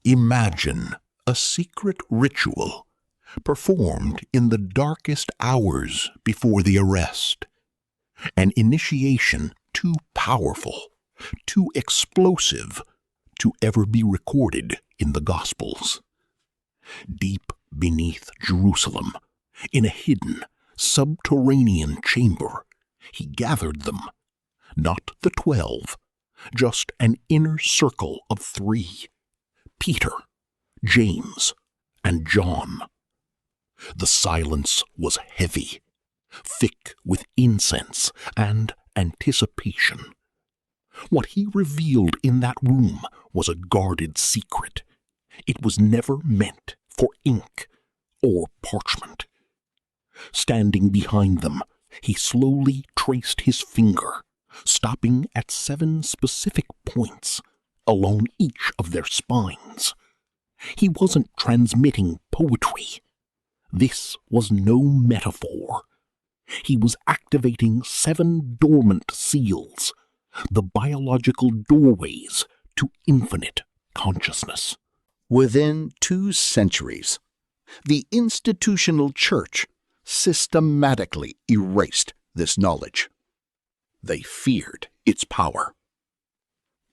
Imagine a secret ritual performed in the darkest hours before the arrest. An initiation too powerful, too explosive to ever be recorded in the Gospels. Deep beneath Jerusalem, in a hidden, subterranean chamber, he gathered them, not the 12, just an inner circle of 3, Peter, James, and John. The silence was heavy, thick with incense and anticipation. What he revealed in that room was a guarded secret. It was never meant for ink or parchment. Standing behind them, he slowly traced his finger, stopping at 7 specific points along each of their spines. He wasn't transmitting poetry. This was no metaphor. He was activating 7 dormant seals, the biological doorways to infinite consciousness. Within 2 centuries, the institutional church systematically erased this knowledge. They feared its power,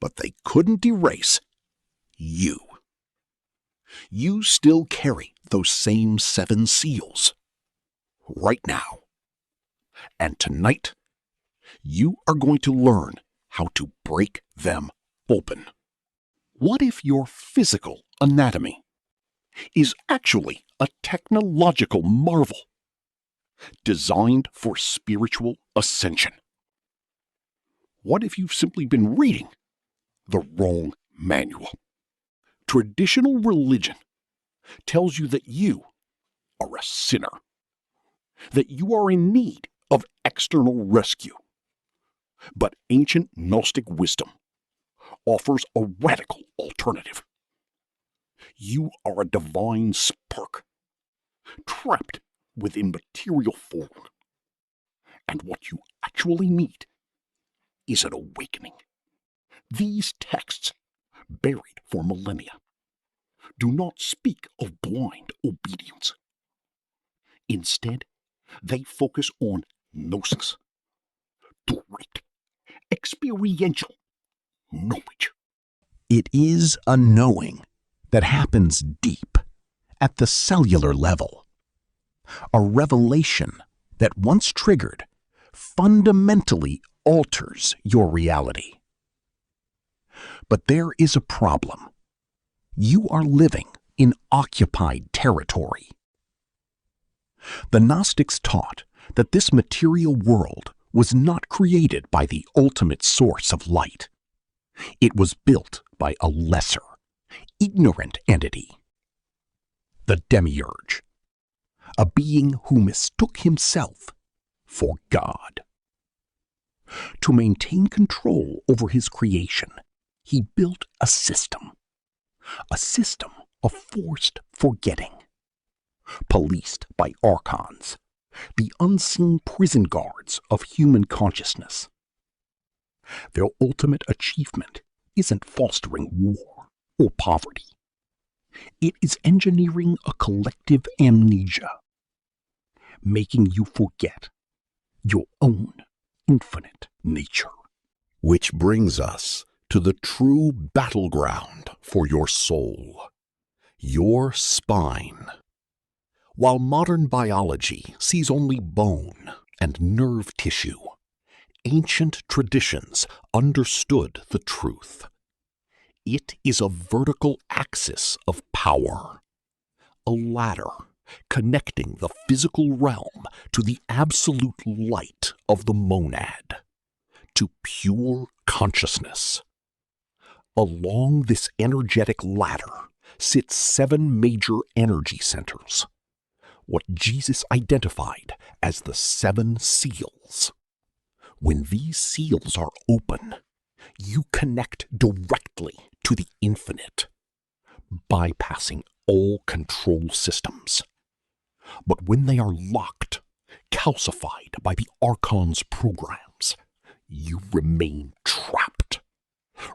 but they couldn't erase you. You still carry those same 7 seals right now. And tonight, you are going to learn how to break them open. What if your physical anatomy is actually a technological marvel designed for spiritual ascension? What if you've simply been reading the wrong manual? Traditional religion tells you that you are a sinner, that you are in need of external rescue. But ancient Gnostic wisdom offers a radical alternative. You are a divine spark, trapped within material form. And what you actually need is an awakening. These texts, buried for millennia, do not speak of blind obedience. Instead, they focus on gnosis, direct, experiential knowledge. It is a knowing that happens deep, at the cellular level. A revelation that, once triggered, fundamentally alters your reality. But there is a problem. You are living in occupied territory. The Gnostics taught that this material world was not created by the ultimate source of light. It was built by a lesser, ignorant entity, the Demiurge, a being who mistook himself for God. To maintain control over his creation, he built a system of forced forgetting, policed by Archons, the unseen prison guards of human consciousness. Their ultimate achievement isn't fostering war or poverty. It is engineering a collective amnesia, making you forget your own infinite nature. Which brings us to the true battleground for your soul, your spine. While modern biology sees only bone and nerve tissue, ancient traditions understood the truth. It is a vertical axis of power, a ladder connecting the physical realm to the absolute light of the monad, to pure consciousness. Along this energetic ladder sit 7 major energy centers, what Jesus identified as the 7 seals. When these seals are open, you connect directly to the infinite, bypassing all control systems. But when they are locked, calcified by the Archons' programs, you remain trapped,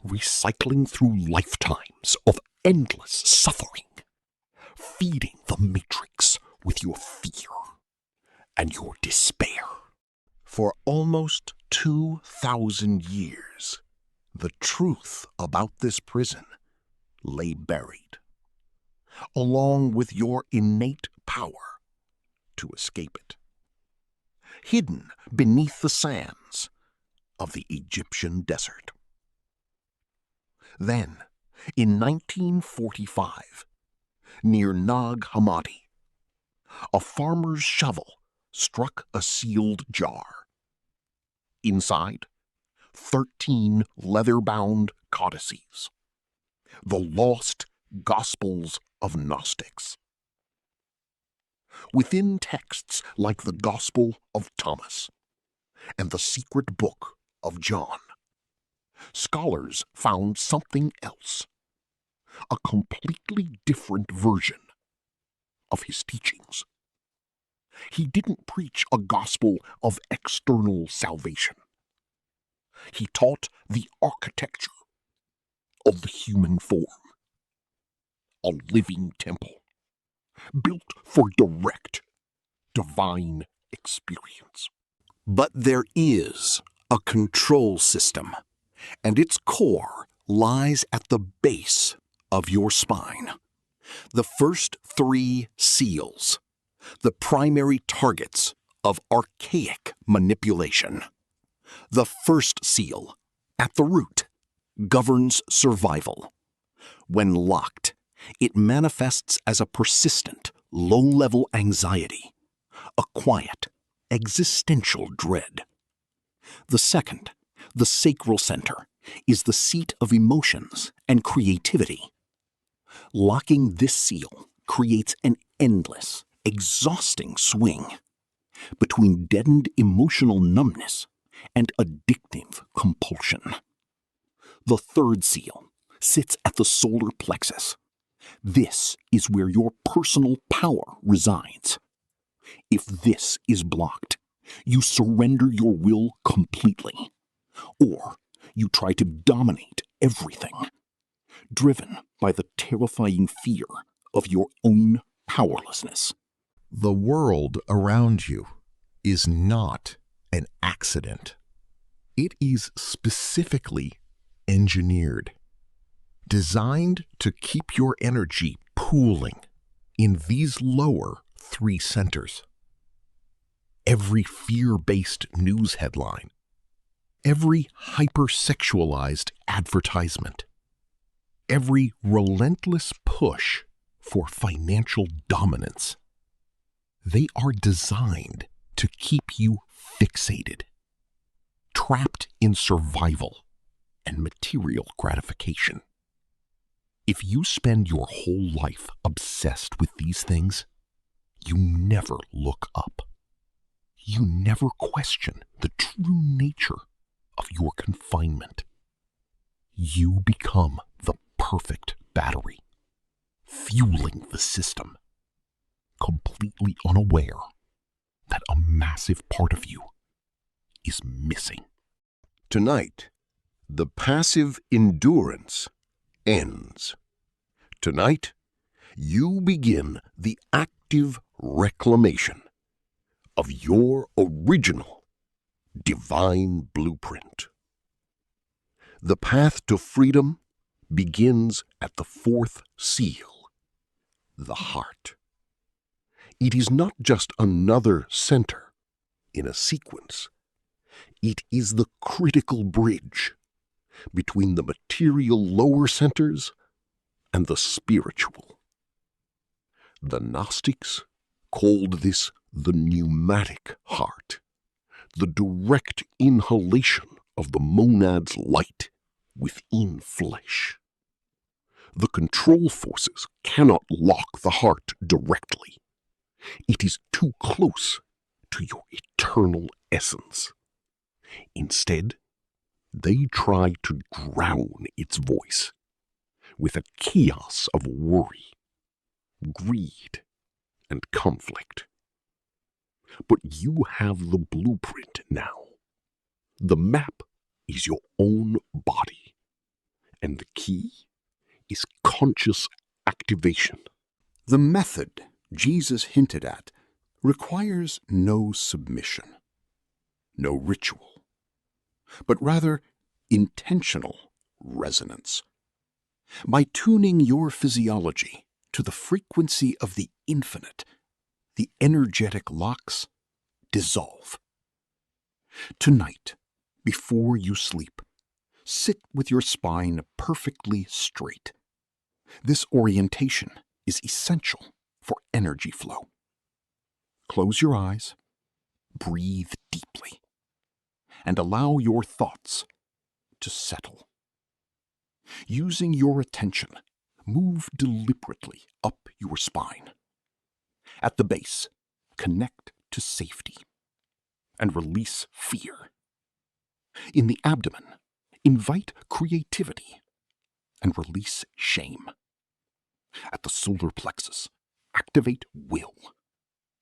recycling through lifetimes of endless suffering, feeding the matrix with your fear and your despair. For almost 2,000 years, the truth about this prison lay buried, along with your innate power to escape it, hidden beneath the sands of the Egyptian desert. Then, in 1945, near Nag Hammadi, a farmer's shovel struck a sealed jar. Inside, 13 leather-bound codices, the lost Gospels of Gnostics. Within texts like the Gospel of Thomas and the secret book of John, scholars found something else, a completely different version of his teachings. He didn't preach a gospel of external salvation. He taught the architecture of the human form, a living temple built for direct divine experience. But there is a control system, and its core lies at the base of your spine. The first 3 seals, the primary targets of archaic manipulation. The first seal, at the root, governs survival. When locked, it manifests as a persistent, low-level anxiety, a quiet, existential dread. The second, the sacral center, is the seat of emotions and creativity. Locking this seal creates an endless, exhausting swing between deadened emotional numbness and addictive compulsion. The third seal sits at the solar plexus. This is where your personal power resides. If this is blocked, you surrender your will completely, or you try to dominate everything, driven by the terrifying fear of your own powerlessness. The world around you is not an accident. It is specifically engineered, designed to keep your energy pooling in these lower 3 centers. Every fear-based news headline, every hypersexualized advertisement, every relentless push for financial dominance, they are designed to keep you fixated, trapped in survival and material gratification. If you spend your whole life obsessed with these things, you never look up. You never question the true nature of your confinement. You become the perfect battery, fueling the system, completely unaware that a massive part of you is missing. Tonight, the passive endurance ends. Tonight, you begin the active reclamation of your original divine blueprint. The path to freedom begins at the 4th seal, the heart. It is not just another center in a sequence. It is the critical bridge between the material lower centers and the spiritual. The Gnostics called this the pneumatic heart, the direct inhalation of the monad's light within flesh. The control forces cannot lock the heart directly. It is too close to your eternal essence. Instead, they try to drown its voice with a chaos of worry, greed, and conflict. But you have the blueprint now. The map is your own body, and the key is conscious activation. The method Jesus hinted at requires no submission, no ritual, but rather intentional resonance. By tuning your physiology to the frequency of the infinite, the energetic locks dissolve. Tonight, before you sleep, sit with your spine perfectly straight. This orientation is essential for energy flow. Close your eyes, breathe deeply, and allow your thoughts to settle. Using your attention, move deliberately up your spine. At the base, connect to safety and release fear. In the abdomen, invite creativity and release shame. At the solar plexus, activate will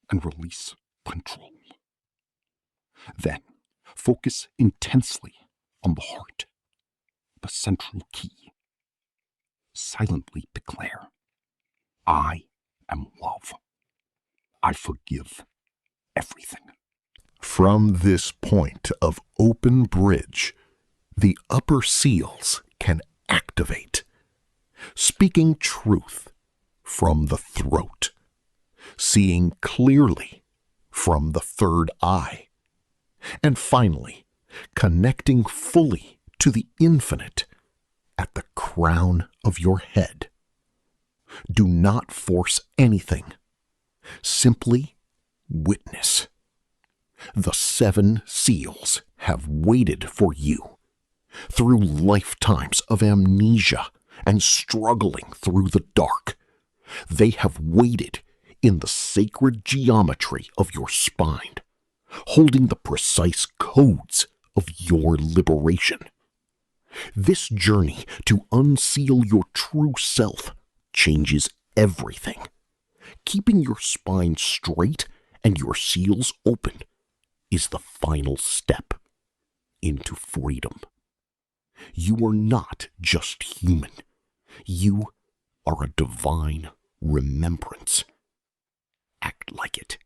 and release control. Then, focus intensely on the heart, the central key. Silently declare, I am love. I forgive everything. From this point of open bridge, the upper seals can activate, speaking truth from the throat, seeing clearly from the third eye, and finally, connecting fully to the infinite at the crown of your head. Do not force anything. Simply witness. The 7 seals have waited for you through lifetimes of amnesia and struggling through the dark. They have waited in the sacred geometry of your spine, holding the precise codes of your liberation. This journey to unseal your true self changes everything. Keeping your spine straight and your seals open is the final step into freedom. You are not just human. You are a divine remembrance. Act like it.